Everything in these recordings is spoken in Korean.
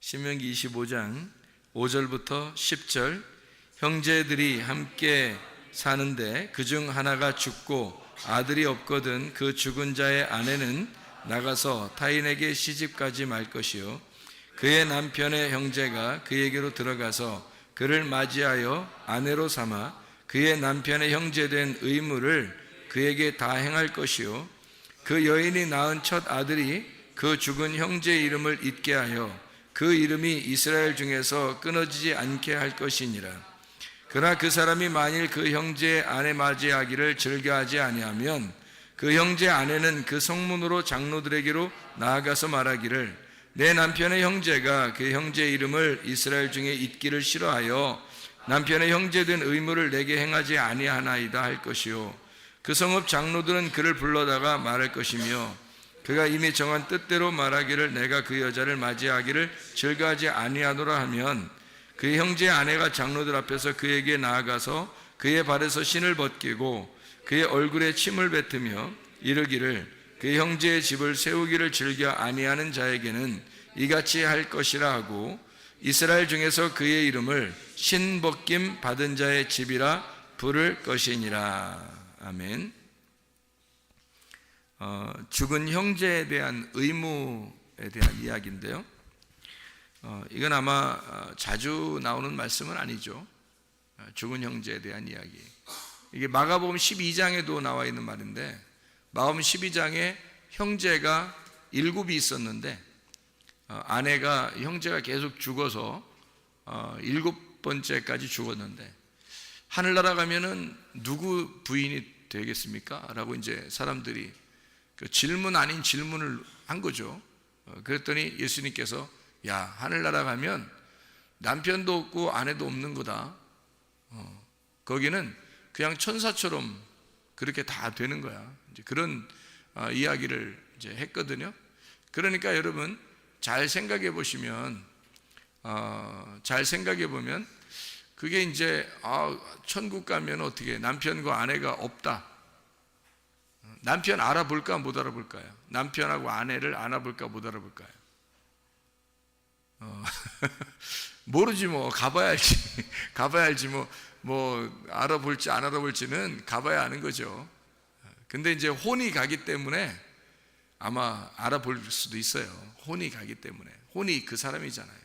신명기 25장 5절부터 10절. 형제들이 함께 사는데 그중 하나가 죽고 아들이 없거든 그 죽은 자의 아내는 나가서 타인에게 시집가지 말 것이요 그의 남편의 형제가 그에게로 들어가서 그를 맞이하여 아내로 삼아 그의 남편의 형제된 의무를 그에게 다 행할 것이요 그 여인이 낳은 첫 아들이 그 죽은 형제의 이름을 잊게 하여 그 이름이 이스라엘 중에서 끊어지지 않게 할 것이니라. 그러나 그 사람이 만일 그 형제의 아내 맞이하기를 즐겨하지 아니하면 그 형제 아내는 그 성문으로 장로들에게로 나아가서 말하기를 내 남편의 형제가 그 형제의 이름을 이스라엘 중에 잊기를 싫어하여 남편의 형제된 의무를 내게 행하지 아니하나이다 할 것이요 그 성읍 장로들은 그를 불러다가 말할 것이며 그가 이미 정한 뜻대로 말하기를 내가 그 여자를 맞이하기를 즐거워하지 아니하노라 하면 그의 형제의 아내가 장로들 앞에서 그에게 나아가서 그의 발에서 신을 벗기고 그의 얼굴에 침을 뱉으며 이르기를 그의 형제의 집을 세우기를 즐겨 아니하는 자에게는 이같이 할 것이라 하고 이스라엘 중에서 그의 이름을 신벗김 받은 자의 집이라 부를 것이니라. 아멘. 죽은 형제에 대한 의무에 대한 이야기인데요. 이건 아마 자주 나오는 말씀은 아니죠. 죽은 형제에 대한 이야기. 이게 마가복음 12장에도 나와 있는 말인데 마가복음 12장에 형제가 7이 있었는데 아내가 형제가 계속 죽어서 7번째까지 죽었는데 하늘나라 가면은 누구 부인이 되겠습니까? 라고 이제 사람들이 그 질문 아닌 질문을 한 거죠. 그랬더니 예수님께서 야, 하늘나라 가면 남편도 없고 아내도 없는 거다. 거기는 그냥 천사처럼 그렇게 다 되는 거야. 이제 그런 이야기를 이제 했거든요. 그러니까 여러분 잘 생각해 보시면, 그게 이제 천국 가면 어떻게 남편과 아내가 없다. 남편 알아볼까 못 알아볼까요? 남편하고 아내를 알아볼까 못 알아볼까요? 모르지 뭐. 가봐야 알지 뭐 알아볼지 안 알아볼지는 가봐야 아는 거죠. 근데 이제 혼이 가기 때문에 아마 알아볼 수도 있어요. 혼이 가기 때문에. 혼이 그 사람이잖아요.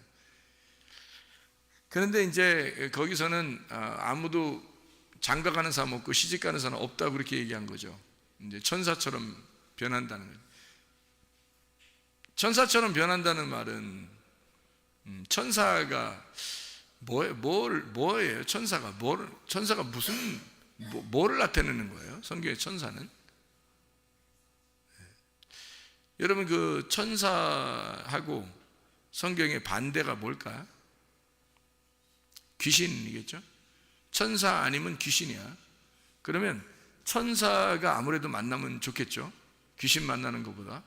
그런데 이제 거기서는 아무도 장가가는 사람 없고 시집가는 사람 없다고 그렇게 얘기한 거죠. 이제 천사처럼 변한다는 거예요. 천사처럼 변한다는 말은 천사가 뭐예요? 천사가 무슨 뭐를 나타내는 거예요? 성경의 천사는? 여러분 그 천사하고 성경의 반대가 뭘까요? 귀신이겠죠? 천사 아니면 귀신이야. 그러면 천사가 아무래도 만나면 좋겠죠? 귀신 만나는 것보다.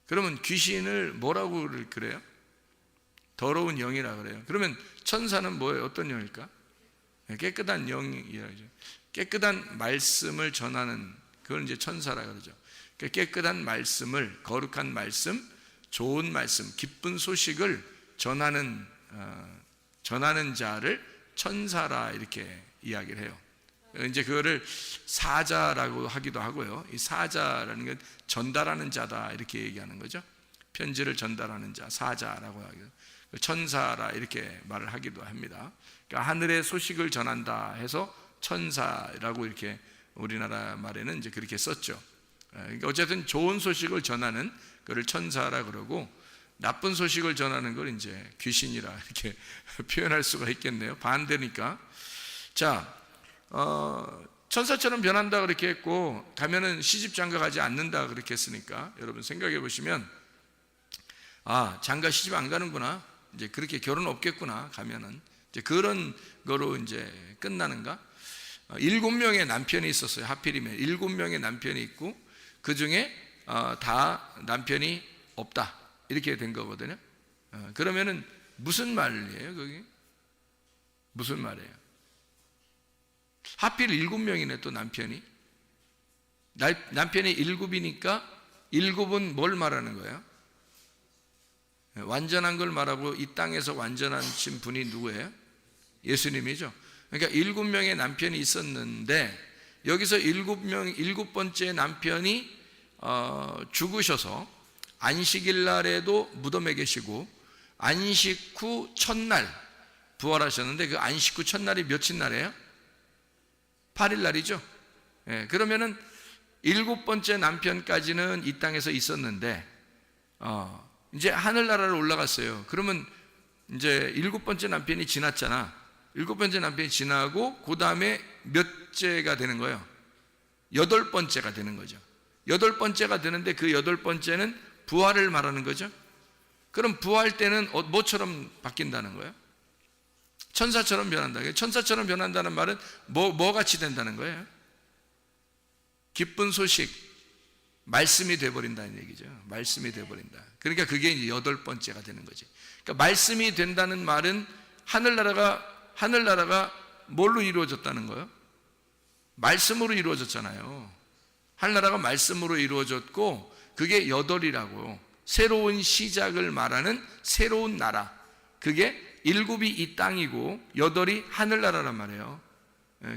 그러면 귀신을 뭐라고 그래요? 더러운 영이라 그래요. 그러면 천사는 뭐예요? 어떤 영일까? 깨끗한 영이라죠. 깨끗한 말씀을 전하는, 그걸 이제 천사라 그러죠. 깨끗한 말씀을, 거룩한 말씀, 좋은 말씀, 기쁜 소식을 전하는 자를 천사라 이렇게 이야기를 해요. 이제 그거를 사자라고 하기도 하고요. 이 사자라는 건 전달하는 자다 이렇게 얘기하는 거죠. 편지를 전달하는 자, 사자라고 하기도, 천사라 이렇게 말을 하기도 합니다. 그러니까 하늘의 소식을 전한다 해서 천사라고 이렇게 우리나라 말에는 이제 그렇게 썼죠. 그러니까 어쨌든 좋은 소식을 전하는 그를 천사라 그러고 나쁜 소식을 전하는 걸 이제 귀신이라 이렇게 표현할 수가 있겠네요. 반대니까. 자, 천사처럼 변한다 그렇게 했고 가면은 시집 장가 가지 않는다 그렇게 했으니까 여러분 생각해 보시면 장가 시집 안 가는구나. 이제 그렇게 결혼 없겠구나. 가면은 이제 그런 거로 이제 끝나는가? 7명의 남편이 있었어요. 하필이면 7명의 남편이 있고 그 중에 다 남편이 없다. 이렇게 된 거거든요. 그러면은 무슨 말이에요, 거기? 무슨 말이에요? 하필 7명이네, 또 남편이. 남편이 7이니까 7은 뭘 말하는 거예요? 완전한 걸 말하고 이 땅에서 완전하신 분이 누구예요? 예수님이죠. 그러니까 7명의 남편이 있었는데 여기서 일곱 번째 남편이 죽으셔서 안식일 날에도 무덤에 계시고 안식 후 첫날 부활하셨는데 그 안식 후 첫날이 며칠 날이에요? 8일 날이죠. 그러면은 7번째 남편까지는 이 땅에서 있었는데 이제 하늘나라로 올라갔어요. 그러면 이제 7번째 남편이 지났잖아. 7번째 남편이 지나고 그 다음에 몇째가 되는 거예요? 8번째가 되는 거죠. 8번째가 되는데 그 8번째는 부활을 말하는 거죠. 그럼 부활 때는 뭐처럼 바뀐다는 거예요? 천사처럼 변한다. 천사처럼 변한다는 말은 뭐 같이 된다는 거예요? 기쁜 소식, 말씀이 돼버린다는 얘기죠. 말씀이 돼버린다. 그러니까 그게 이제 8번째가 되는 거지. 그러니까 말씀이 된다는 말은 하늘나라가 뭘로 이루어졌다는 거예요? 말씀으로 이루어졌잖아요. 하늘나라가 말씀으로 이루어졌고 그게 8이라고 새로운 시작을 말하는 새로운 나라. 그게 7이 이 땅이고 8이 하늘나라란 말이에요.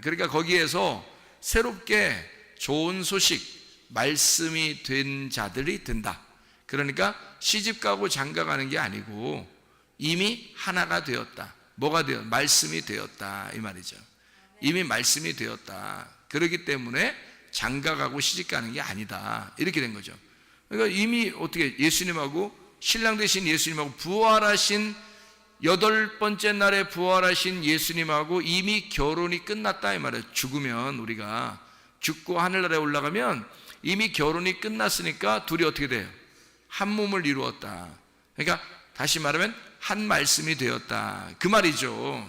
그러니까 거기에서 새롭게 좋은 소식, 말씀이 된 자들이 된다. 그러니까 시집가고 장가가는 게 아니고 이미 하나가 되었다. 뭐가 되었다? 말씀이 되었다 이 말이죠. 이미 말씀이 되었다. 그렇기 때문에 장가가고 시집가는 게 아니다 이렇게 된 거죠. 그러니까 이미 어떻게 예수님하고 신랑 되신 예수님하고 부활하신 8번째 날에 부활하신 예수님하고 이미 결혼이 끝났다 이 말이에요. 죽으면 우리가 죽고 하늘나라에 올라가면 이미 결혼이 끝났으니까 둘이 어떻게 돼요? 한 몸을 이루었다. 그러니까 다시 말하면 한 말씀이 되었다 그 말이죠.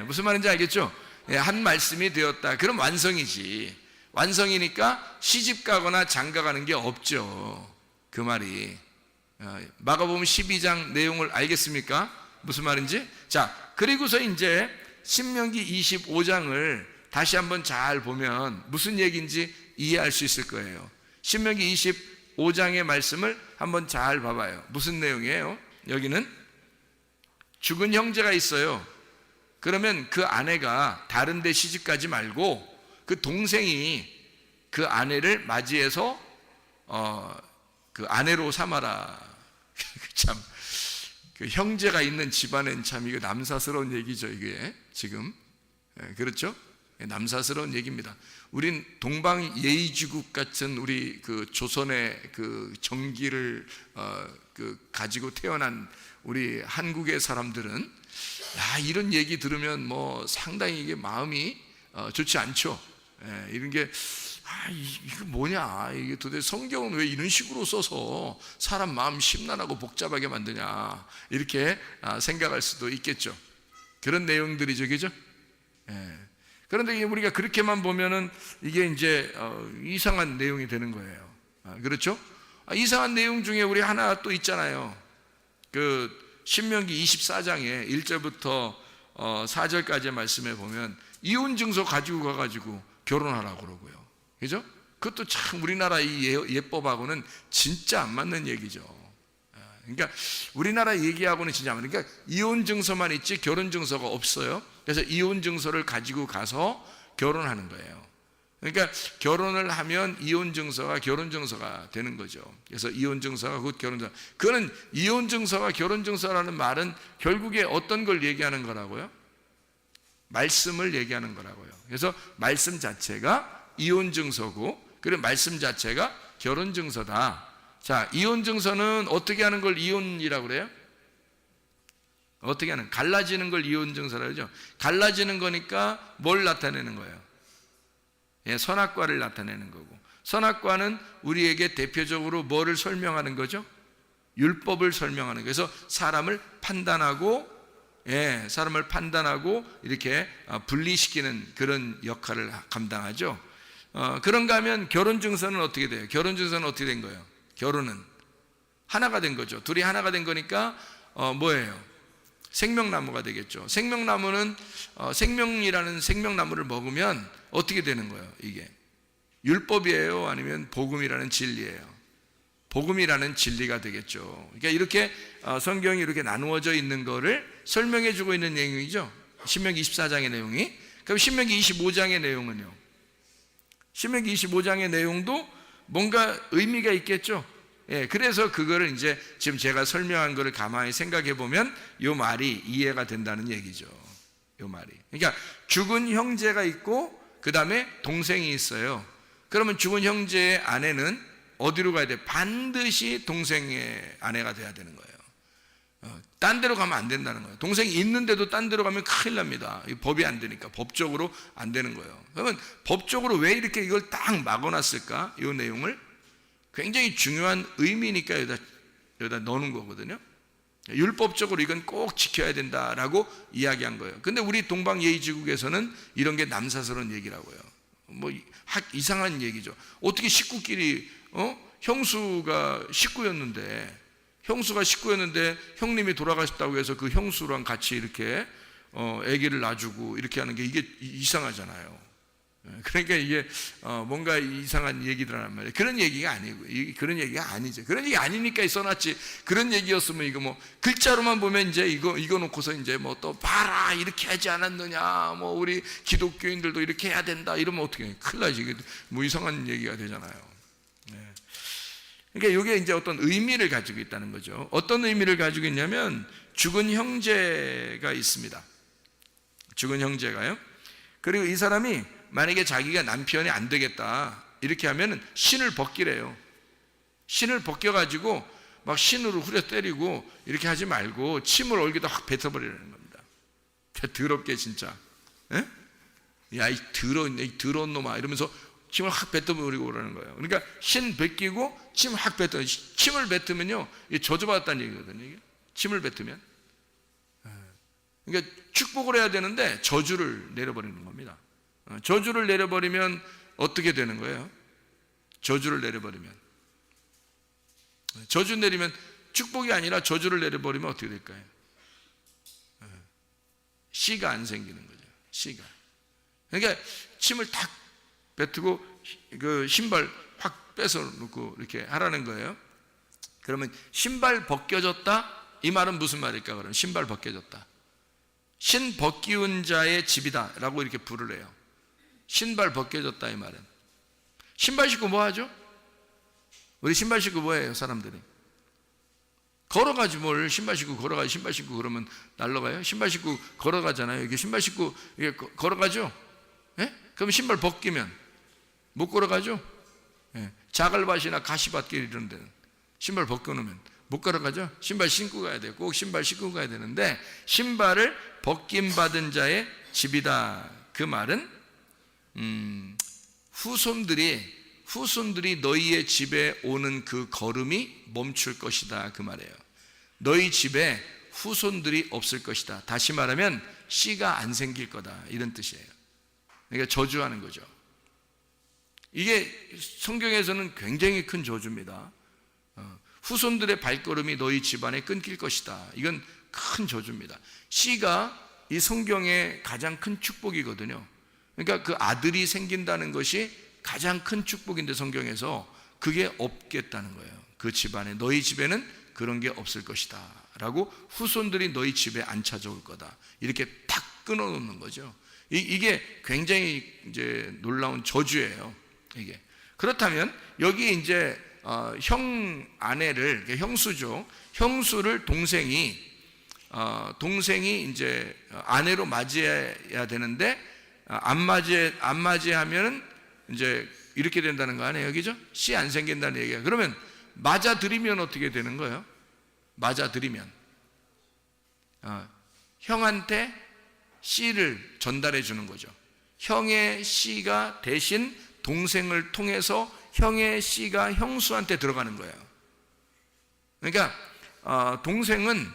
무슨 말인지 알겠죠? 한 말씀이 되었다. 그럼 완성이지. 완성이니까 시집가거나 장가가는 게 없죠. 그 말이. 마가복음 12장 내용을 알겠습니까? 무슨 말인지? 자, 그리고서 이제 신명기 25장을 다시 한번 잘 보면 무슨 얘기인지 이해할 수 있을 거예요. 신명기 25장의 말씀을 한번 잘 봐봐요. 무슨 내용이에요? 여기는 죽은 형제가 있어요. 그러면 그 아내가 다른 데 시집가지 말고 그 동생이 그 아내를 맞이해서 그 아내로 삼아라. 참, 그 형제가 있는 집안엔 참 이거 남사스러운 얘기죠. 이게 지금 그렇죠? 남사스러운 얘기입니다. 우린 동방 예의지국 같은 우리 그 조선의 그 정기를 그 가지고 태어난 우리 한국의 사람들은 이런 얘기 들으면 뭐 상당히 이게 마음이 좋지 않죠. 이런 게 이거 뭐냐, 이게 도대체 성경은 왜 이런 식으로 써서 사람 마음 심란하고 복잡하게 만드냐 이렇게 생각할 수도 있겠죠. 그런 내용들이죠, 그죠? 그런데 우리가 그렇게만 보면은 이게 이제 이상한 내용이 되는 거예요. 그렇죠? 이상한 내용 중에 우리 하나 또 있잖아요. 그 신명기 24장에 1절부터 4절까지의 말씀에 보면 이혼 증서 가지고 가가지고 결혼하라고 그러고요. 그죠? 그것도 참 우리나라 이 예법하고는 진짜 안 맞는 얘기죠. 그러니까 우리나라 얘기하고는 진짜 안 맞는. 그러니까 이혼 증서만 있지 결혼 증서가 없어요. 그래서 이혼 증서를 가지고 가서 결혼하는 거예요. 그러니까 결혼을 하면 이혼 증서가 결혼 증서가 되는 거죠. 그래서 이혼 증서가 곧 결혼 증서. 그거는 이혼 증서가 결혼 증서라는 말은 결국에 어떤 걸 얘기하는 거라고요? 말씀을 얘기하는 거라고요. 그래서 말씀 자체가 이혼 증서고, 그리고 말씀 자체가 결혼 증서다. 자, 이혼 증서는 어떻게 하는 걸 이혼이라고 그래요? 어떻게 하는? 갈라지는 걸 이혼 증서라고 그러죠. 갈라지는 거니까 뭘 나타내는 거예요? 선악과를 나타내는 거고, 선악과는 우리에게 대표적으로 뭐를 설명하는 거죠? 율법을 설명하는 거예요. 그래서 사람을 판단하고 이렇게 분리시키는 그런 역할을 감당하죠. 그런가 하면 결혼 증서는 어떻게 돼요? 결혼 증서는 어떻게 된 거예요? 결혼은 하나가 된 거죠. 둘이 하나가 된 거니까 뭐예요? 생명나무가 되겠죠. 생명나무는 생명이라는 생명나무를 먹으면 어떻게 되는 거예요? 이게 율법이에요? 아니면 복음이라는 진리예요? 복음이라는 진리가 되겠죠. 그러니까 이렇게 성경이 이렇게 나누어져 있는 거를 설명해 주고 있는 내용이죠. 신명기 24장의 내용이. 그럼 신명기 25장의 내용은요? 신명기 25장의 내용도 뭔가 의미가 있겠죠. 예, 그래서 그거를 이제 지금 제가 설명한 거를 가만히 생각해 보면 이 말이 이해가 된다는 얘기죠. 이 말이. 그러니까 죽은 형제가 있고 그 다음에 동생이 있어요. 그러면 죽은 형제의 아내는 어디로 가야 돼? 반드시 동생의 아내가 돼야 되는 거예요. 딴 데로 가면 안 된다는 거예요. 동생이 있는데도 딴 데로 가면 큰일 납니다. 법이 안 되니까. 법적으로 안 되는 거예요. 그러면 법적으로 왜 이렇게 이걸 딱 막아놨을까? 이 내용을 굉장히 중요한 의미니까 여기다 넣는 거거든요. 율법적으로 이건 꼭 지켜야 된다라고 이야기한 거예요. 근데 우리 동방예의지국에서는 이런 게 남사스러운 얘기라고요. 뭐 이상한 얘기죠. 어떻게 식구끼리 형수가 식구였는데 형님이 돌아가셨다고 해서 그 형수랑 같이 이렇게 아기를 놔주고 이렇게 하는 게 이게 이상하잖아요. 그러니까 이게 뭔가 이상한 얘기들란 말이에요. 그런 얘기가 아니고 그런 얘기가 아니죠. 그런 얘기 아니니까 써놨지. 그런 얘기였으면 이거 뭐 글자로만 보면 이제 이거 놓고서 이제 뭐 또 봐라 이렇게 하지 않았느냐, 뭐 우리 기독교인들도 이렇게 해야 된다 이러면 어떻게 해? 큰일 나지. 이게 뭐 이상한 얘기가 되잖아요. 네. 그러니까 이게 이제 어떤 의미를 가지고 있다는 거죠. 어떤 의미를 가지고 있냐면 죽은 형제가 있습니다. 죽은 형제가요. 그리고 이 사람이 만약에 자기가 남편이 안 되겠다 이렇게 하면은 신을 벗기래요. 신을 벗겨가지고 막 신으로 후려 때리고 이렇게 하지 말고 침을 얼굴에다 확 뱉어버리라는 겁니다. 더럽게 진짜. 에? 야, 이 더러운 놈아 이러면서 침을 확 뱉어버리고 그러는 거예요. 그러니까 신 벗기고 침 확 뱉어. 침을 뱉으면요 저주받았다는 얘기거든요. 이게. 침을 뱉으면. 그러니까 축복을 해야 되는데 저주를 내려버리는 겁니다. 저주를 내려버리면 어떻게 되는 거예요? 저주를 내려버리면 저주 내리면 축복이 아니라 저주를 내려버리면 어떻게 될까요? 씨가 안 생기는 거죠. 씨가. 그러니까 침을 탁 뱉고 그 신발 확 뺏어 놓고 이렇게 하라는 거예요. 그러면 신발 벗겨졌다? 이 말은 무슨 말일까? 그러면 신발 벗겨졌다. 신 벗기운 자의 집이다 라고 이렇게 부르래요. 신발 벗겨졌다 이 말은. 신발 신고 뭐 하죠? 우리 신발 신고 뭐 해요 사람들이? 걸어가지 뭘 신발 신고 걸어가지. 신발 신고 그러면 날라가요? 신발 신고 걸어가잖아요. 이게 신발 신고 이게 걸어가죠? 예? 그럼 신발 벗기면 못 걸어가죠? 예. 자갈밭이나 가시밭길 이런 데는 신발 벗겨놓으면 못 걸어가죠? 신발 신고 가야 돼요. 꼭 신발 신고 가야 되는데 신발을 벗김받은 자의 집이다. 그 말은 후손들이 너희의 집에 오는 그 걸음이 멈출 것이다. 그 말이에요. 너희 집에 후손들이 없을 것이다. 다시 말하면 씨가 안 생길 거다. 이런 뜻이에요. 그러니까 저주하는 거죠. 이게 성경에서는 굉장히 큰 저주입니다. 후손들의 발걸음이 너희 집안에 끊길 것이다. 이건 큰 저주입니다. 씨가 이 성경의 가장 큰 축복이거든요. 그러니까 그 아들이 생긴다는 것이 가장 큰 축복인데 성경에서 그게 없겠다는 거예요. 그 집안에 너희 집에는 그런 게 없을 것이다 라고 후손들이 너희 집에 안 찾아올 거다 이렇게 탁 끊어놓는 거죠. 이게 굉장히 이제 놀라운 저주예요. 이게 그렇다면 여기 이제 아내를 형수죠. 형수를 동생이 이제 아내로 맞이해야 되는데 안 맞이하면은 이제 이렇게 된다는 거 아니에요, 그죠? 씨 안 생긴다는 얘기야. 그러면 맞아들이면 어떻게 되는 거예요? 맞아들이면 형한테 씨를 전달해 주는 거죠. 형의 씨가 대신 동생을 통해서 형의 씨가 형수한테 들어가는 거예요. 그러니까 동생은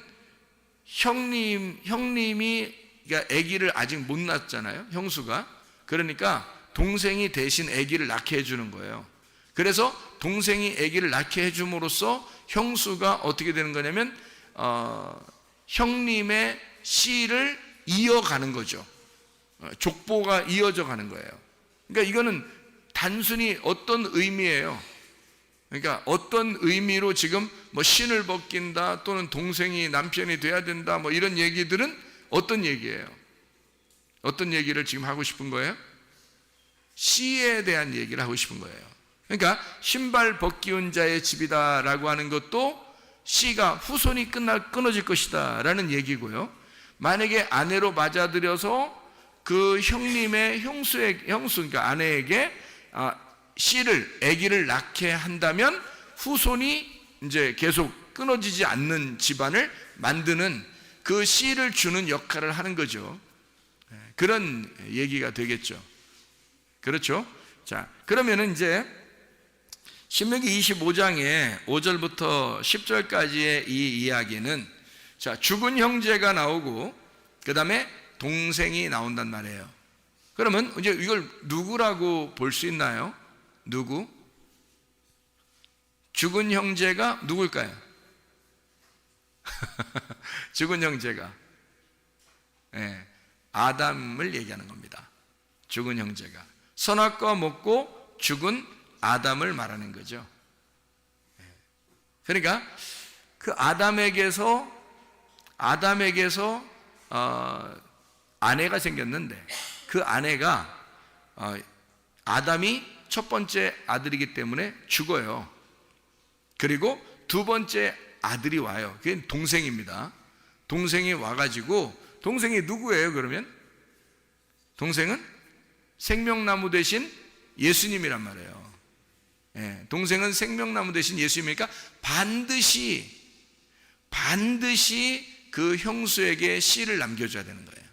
형님이 그러니까 아기를 아직 못 낳았잖아요. 형수가. 그러니까 동생이 대신 아기를 낳게 해주는 거예요. 그래서 동생이 아기를 낳게 해줌으로써 형수가 어떻게 되는 거냐면 형님의 씨를 이어가는 거죠. 족보가 이어져 가는 거예요. 그러니까 이거는 단순히 어떤 의미예요? 그러니까 어떤 의미로 지금 뭐 신을 벗긴다 또는 동생이 남편이 돼야 된다 뭐 이런 얘기들은 어떤 얘기예요? 어떤 얘기를 지금 하고 싶은 거예요? 씨에 대한 얘기를 하고 싶은 거예요. 그러니까 신발 벗기운 자의 집이다라고 하는 것도 씨가 후손이 끊어질 것이다 라는 얘기고요. 만약에 아내로 맞아들여서 그 형님의 형수 그러니까 아내에게 씨를 아기를 낳게 한다면 후손이 이제 계속 끊어지지 않는 집안을 만드는 그 씨를 주는 역할을 하는 거죠. 그런 얘기가 되겠죠. 그렇죠? 자, 그러면은 이제 신명기 25장의 5절부터 10절까지의 이 이야기는 자, 죽은 형제가 나오고 그 다음에 동생이 나온단 말이에요. 그러면 이제 이걸 누구라고 볼 수 있나요? 누구? 죽은 형제가 누굴까요? 죽은 형제가 아담을 얘기하는 겁니다. 죽은 형제가 선악과 먹고 죽은 아담을 말하는 거죠. 그러니까 그 아담에게서 아내가 생겼는데 그 아내가 아담이 첫 번째 아들이기 때문에 죽어요. 그리고 두 번째 아들이 와요. 그게 동생입니다. 동생이 와가지고 동생이 누구예요? 그러면 동생은 생명나무 대신 예수님이란 말이에요. 동생은 생명나무 대신 예수님이니까 반드시 그 형수에게 씨를 남겨줘야 되는 거예요.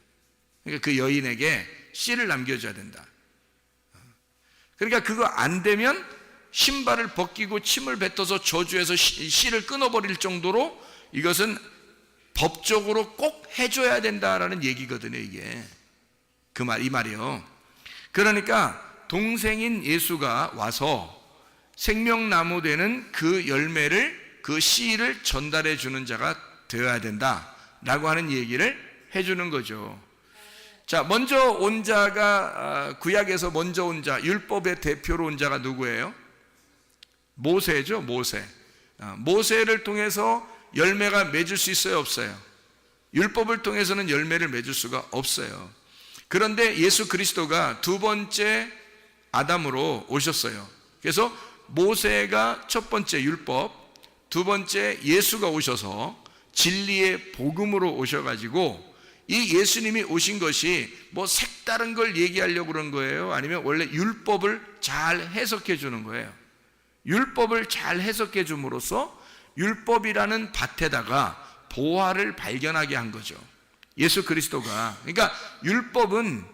그러니까 그 여인에게 씨를 남겨줘야 된다. 그러니까 그거 안 되면 신발을 벗기고 침을 뱉어서 저주해서 씨를 끊어버릴 정도로 이것은 법적으로 꼭 해줘야 된다라는 얘기거든요. 이게 이 말이요. 그러니까 동생인 예수가 와서 생명나무 되는 그 열매를 그 씨를 전달해 주는 자가 되어야 된다라고 하는 얘기를 해주는 거죠. 자, 먼저 온 자가 구약에서 먼저 온 자, 율법의 대표로 온 자가 누구예요? 모세죠. 모세를 통해서 열매가 맺을 수 있어요, 없어요? 율법을 통해서는 열매를 맺을 수가 없어요. 그런데 예수 그리스도가 두 번째 아담으로 오셨어요. 그래서 모세가 첫 번째 율법, 두 번째 예수가 오셔서 진리의 복음으로 오셔가지고 이 예수님이 오신 것이 뭐 색다른 걸 얘기하려고 그런 거예요? 아니면 원래 율법을 잘 해석해 주는 거예요? 율법을 잘 해석해 줌으로써 율법이라는 밭에다가 보화를 발견하게 한 거죠. 예수 그리스도가. 그러니까 율법은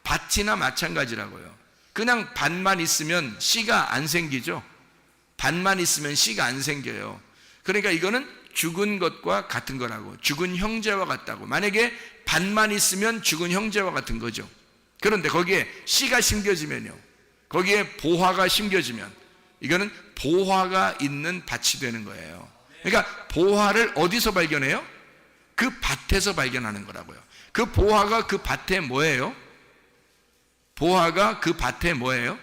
밭이나 마찬가지라고요. 그냥 밭만 있으면 씨가 안 생기죠. 밭만 있으면 씨가 안 생겨요. 그러니까 이거는 죽은 것과 같은 거라고, 죽은 형제와 같다고. 만약에 밭만 있으면 죽은 형제와 같은 거죠. 그런데 거기에 씨가 심겨지면요, 거기에 보화가 심겨지면 이거는 보화가 있는 밭이 되는 거예요. 그러니까 보화를 어디서 발견해요? 그 밭에서 발견하는 거라고요. 그 보화가 그 밭에 뭐예요? 보화가 그 밭에 뭐예요?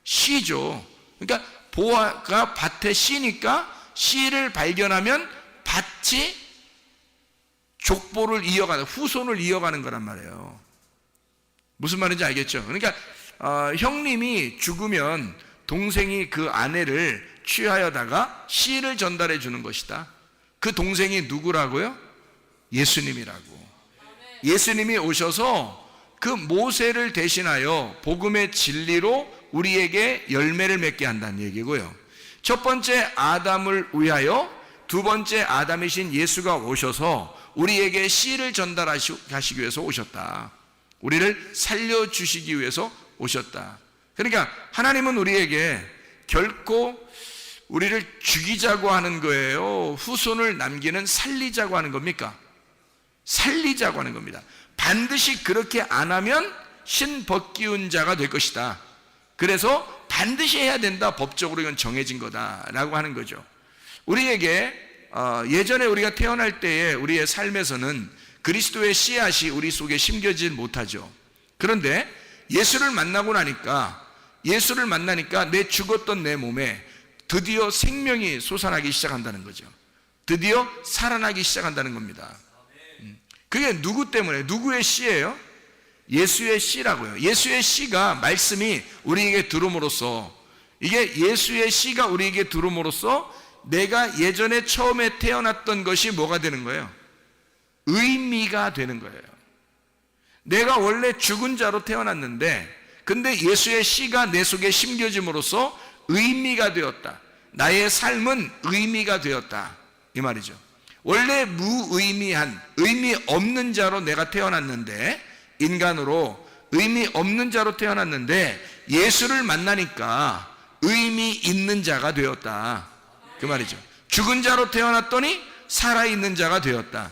씨죠. 그러니까 보화가 밭에 씨니까 씨를 발견하면 밭이 족보를 이어가는, 후손을 이어가는 거란 말이에요. 무슨 말인지 알겠죠? 그러니까 형님이 죽으면 동생이 그 아내를 취하여다가 씨를 전달해 주는 것이다. 그 동생이 누구라고요? 예수님이라고. 예수님이 오셔서 그 모세를 대신하여 복음의 진리로 우리에게 열매를 맺게 한다는 얘기고요. 첫 번째 아담을 위하여 두 번째 아담이신 예수가 오셔서 우리에게 씨를 전달하시기 위해서 오셨다. 우리를 살려주시기 위해서 오셨다. 그러니까 하나님은 우리에게 결코 우리를 죽이자고 하는 거예요? 후손을 남기는 살리자고 하는 겁니까? 살리자고 하는 겁니다. 반드시 그렇게 안 하면 신 벗기운 자가 될 것이다. 그래서 반드시 해야 된다. 법적으로 이건 정해진 거다라고 하는 거죠. 우리에게 예전에 우리가 태어날 때에 우리의 삶에서는 그리스도의 씨앗이 우리 속에 심겨지지 못하죠. 그런데 예수를 만나고 나니까 예수를 만나니까 내 죽었던 내 몸에 드디어 생명이 솟아나기 시작한다는 거죠. 드디어 살아나기 시작한다는 겁니다. 그게 누구 때문에? 누구의 씨예요? 예수의 씨라고요. 예수의 씨가 말씀이 우리에게 들어옴으로써, 이게 예수의 씨가 우리에게 들어옴으로써 내가 예전에 처음에 태어났던 것이 뭐가 되는 거예요? 의미가 되는 거예요. 내가 원래 죽은 자로 태어났는데 근데 예수의 씨가 내 속에 심겨짐으로써 의미가 되었다. 나의 삶은 의미가 되었다, 이 말이죠. 원래 무의미한, 의미 없는 자로 내가 태어났는데, 인간으로 의미 없는 자로 태어났는데 예수를 만나니까 의미 있는 자가 되었다, 그 말이죠. 죽은 자로 태어났더니 살아있는 자가 되었다.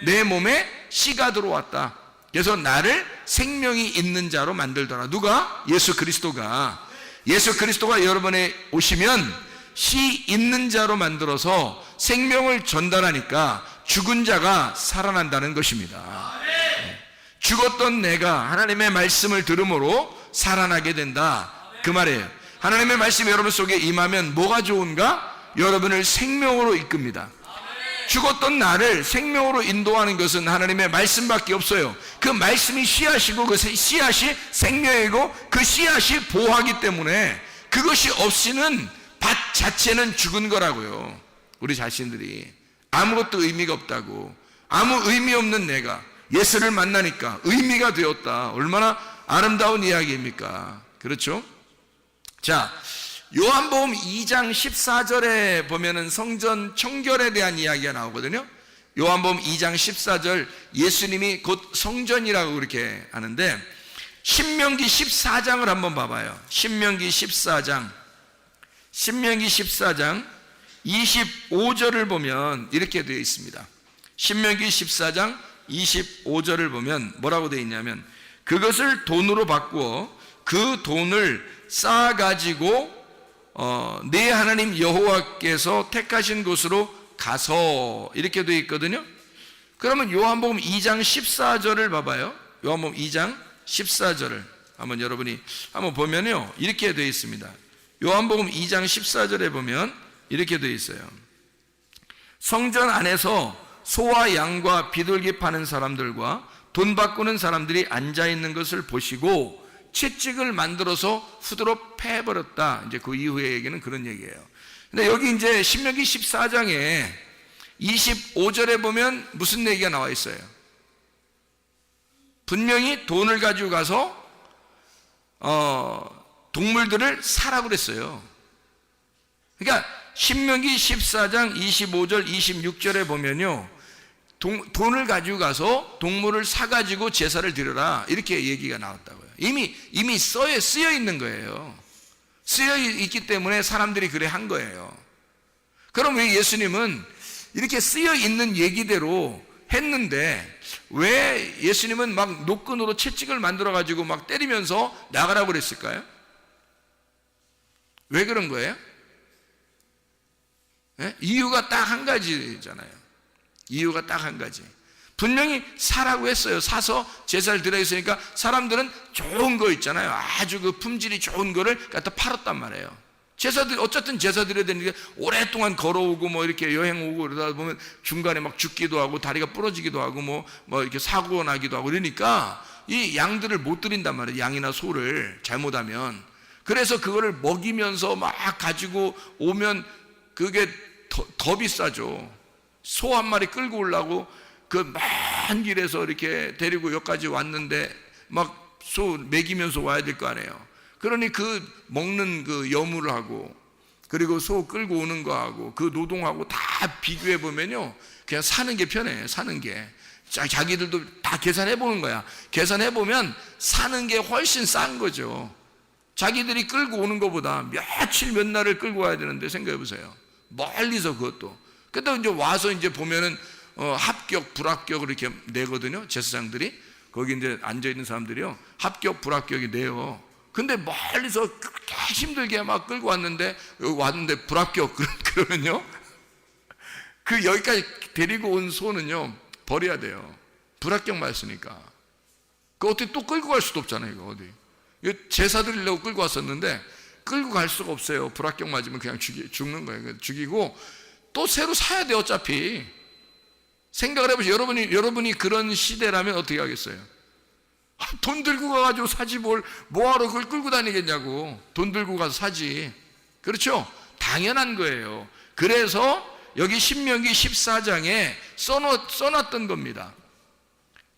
내 몸에 씨가 들어왔다. 그래서 나를 생명이 있는 자로 만들더라. 누가? 예수 그리스도가. 예수 그리스도가 여러분에 오시면 씨 있는 자로 만들어서 생명을 전달하니까 죽은 자가 살아난다는 것입니다. 죽었던 내가 하나님의 말씀을 들음으로 살아나게 된다, 그 말이에요. 하나님의 말씀이 여러분 속에 임하면 뭐가 좋은가? 여러분을 생명으로 이끕니다. 죽었던 나를 생명으로 인도하는 것은 하나님의 말씀밖에 없어요. 그 말씀이 씨앗이고 그 씨앗이 생명이고 그 씨앗이 보호하기 때문에 그것이 없이는 밭 자체는 죽은 거라고요. 우리 자신들이 아무것도 의미가 없다고, 아무 의미 없는 내가 예수를 만나니까 의미가 되었다. 얼마나 아름다운 이야기입니까? 그렇죠? 자, 요한복음 2장 14절에 보면은 성전 청결에 대한 이야기가 나오거든요. 요한복음 2장 14절, 예수님이 곧 성전이라고 그렇게 하는데, 신명기 14장을 한번 봐봐요. 신명기 14장 25절을 보면 이렇게 되어 있습니다. 신명기 14장 25절을 보면 뭐라고 되어 있냐면, 그것을 돈으로 바꾸어 그 돈을 쌓아가지고 네 하나님 여호와께서 택하신 곳으로 가서, 이렇게 되어 있거든요. 그러면 요한복음 2장 14절을 봐봐요. 요한복음 2장 14절을 한번 여러분이 한번 보면요, 이렇게 되어 있습니다. 요한복음 2장 14절에 보면 이렇게 되어 있어요. 성전 안에서 소와 양과 비둘기 파는 사람들과 돈 바꾸는 사람들이 앉아있는 것을 보시고 채찍을 만들어서 후드로 패버렸다. 이제 그 이후의 얘기는 그런 얘기예요. 근데 여기 이제 신명기 14장에 25절에 보면 무슨 얘기가 나와 있어요? 분명히 돈을 가지고 가서 동물들을 사라고 그랬어요. 그러니까 신명기 14장 25절 26절에 보면요, 돈을 가지고 가서 동물을 사가지고 제사를 드려라, 이렇게 얘기가 나왔다고요. 이미 쓰여 있는 거예요. 쓰여 있기 때문에 사람들이 그래 한 거예요. 그럼 왜 예수님은 이렇게 쓰여 있는 얘기대로 했는데 왜 예수님은 막 노끈으로 채찍을 만들어 가지고 막 때리면서 나가라고 그랬을까요? 왜 그런 거예요? 네? 이유가 딱 한 가지잖아요. 이유가 딱 한 가지. 분명히 사라고 했어요. 사서 제사를 드려 있으니까 사람들은 좋은 거 있잖아요. 아주 그 품질이 좋은 거를 갖다 팔았단 말이에요. 어쨌든 제사 드려야 되니까 오랫동안 걸어오고 뭐 이렇게 여행 오고 그러다 보면 중간에 막 죽기도 하고 다리가 부러지기도 하고 뭐 이렇게 사고 나기도 하고 그러니까 이 양들을 못 드린단 말이에요. 양이나 소를 잘못하면. 그래서 그거를 먹이면서 막 가지고 오면 그게 더 비싸죠. 소 한 마리 끌고 오려고 그 먼 길에서 이렇게 데리고 여기까지 왔는데 막 소 먹이면서 와야 될 거 아니에요. 그러니 그 먹는 그 여물을 하고 그리고 소 끌고 오는 거하고 그 노동하고 다 비교해 보면요, 그냥 사는 게 편해요. 사는 게 자기들도 다 계산해 보는 거야. 계산해 보면 사는 게 훨씬 싼 거죠. 자기들이 끌고 오는 것보다 며칠 몇 날을 끌고 와야 되는데 생각해 보세요. 멀리서 그것도. 근데 이제 와서 이제 보면은 합격, 불합격을 이렇게 내거든요. 제사장들이 거기 이제 앉아 있는 사람들이요, 합격, 불합격이 내요. 근데 멀리서 그렇게 힘들게 막 끌고 왔는데 여기 왔는데 불합격 그러면요, 그 여기까지 데리고 온 소는요 버려야 돼요. 불합격 맞으니까. 그 어떻게 또 끌고 갈 수도 없잖아요. 이거 어디 제사 드리려고 끌고 왔었는데 끌고 갈 수가 없어요. 불합격 맞으면 그냥 죽는 거예요. 죽이고 또 새로 사야 돼. 어차피 생각을 해보세요. 여러분이 그런 시대라면 어떻게 하겠어요? 돈 들고 가가지고 사지 뭐하러 그걸 끌고 다니겠냐고. 돈 들고 가서 사지. 그렇죠? 당연한 거예요. 그래서 여기 신명기 14장에 써놨던 겁니다.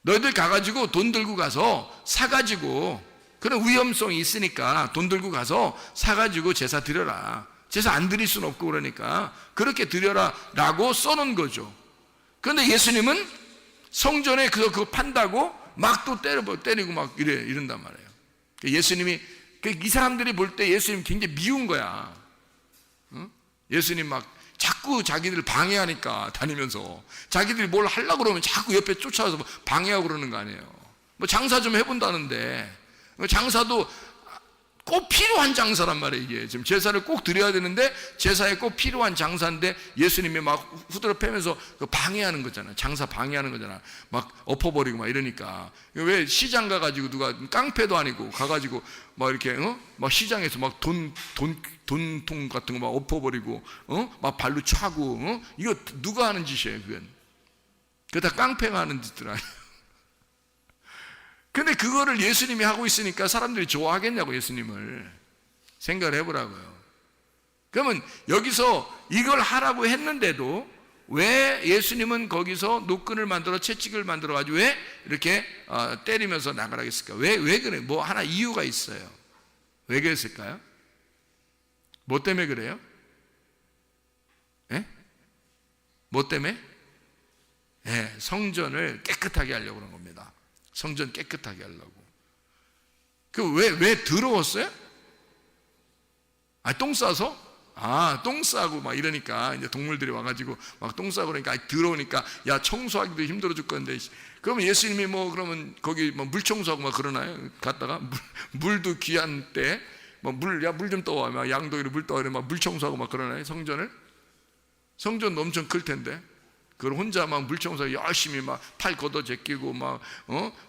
너희들 가가지고 돈 들고 가서 사가지고, 그런 위험성이 있으니까 돈 들고 가서 사가지고 제사 드려라. 제사 안 드릴 수는 없고 그러니까 그렇게 드려라 라고 써놓은 거죠. 그런데 예수님은 성전에 그거 판다고 막 또 때리고 막 이런단 말이에요. 예수님이, 이 사람들이 볼 때 예수님 굉장히 미운 거야. 예수님 막 자꾸 자기들 방해하니까 다니면서, 자기들이 뭘 하려고 그러면 자꾸 옆에 쫓아와서 방해하고 그러는 거 아니에요. 뭐 장사 좀 해본다는데, 장사도 꼭 필요한 장사란 말이에요. 이게 지금 제사를 꼭 드려야 되는데 제사에 꼭 필요한 장사인데 예수님이 막 후드려 패면서 방해하는 거잖아요. 장사 방해하는 거잖아. 막 엎어버리고 막 이러니까. 왜 시장 가가지고 누가 깡패도 아니고 가가지고 막 이렇게 막 시장에서 막 돈통 같은 거 막 엎어버리고 막 발로 차고 이거 누가 하는 짓이에요? 그건 다 깡패가 하는 짓들 아니에요. 근데 그거를 예수님이 하고 있으니까 사람들이 좋아하겠냐고. 예수님을 생각을 해보라고요. 그러면 여기서 이걸 하라고 했는데도 왜 예수님은 거기서 노끈을 만들어 채찍을 만들어 가지고 왜 이렇게 때리면서 나가라 했을까? 왜 그래? 뭐 하나 이유가 있어요. 왜 그랬을까요? 뭐 때문에 그래요? 예? 뭐 때문에? 예, 성전을 깨끗하게 하려고 그런 겁니다. 성전 깨끗하게 하려고. 왜 더러웠어요? 똥 싸서? 똥 싸고 막 이러니까 이제 동물들이 와가지고 막 똥 싸고 그러니까 더러우니까 야, 청소하기도 힘들어 죽겠는데. 그러면 예수님이 뭐 그러면 거기 뭐 물 청소하고 막 그러나요? 갔다가 물도 귀한 때 뭐 물 좀 떠와. 막 양동이로 물 떠와. 막 물 청소하고 막 그러나요? 성전도 엄청 클 텐데. 그걸 혼자 막 물청소 열심히 막 팔 걷어 제끼고 막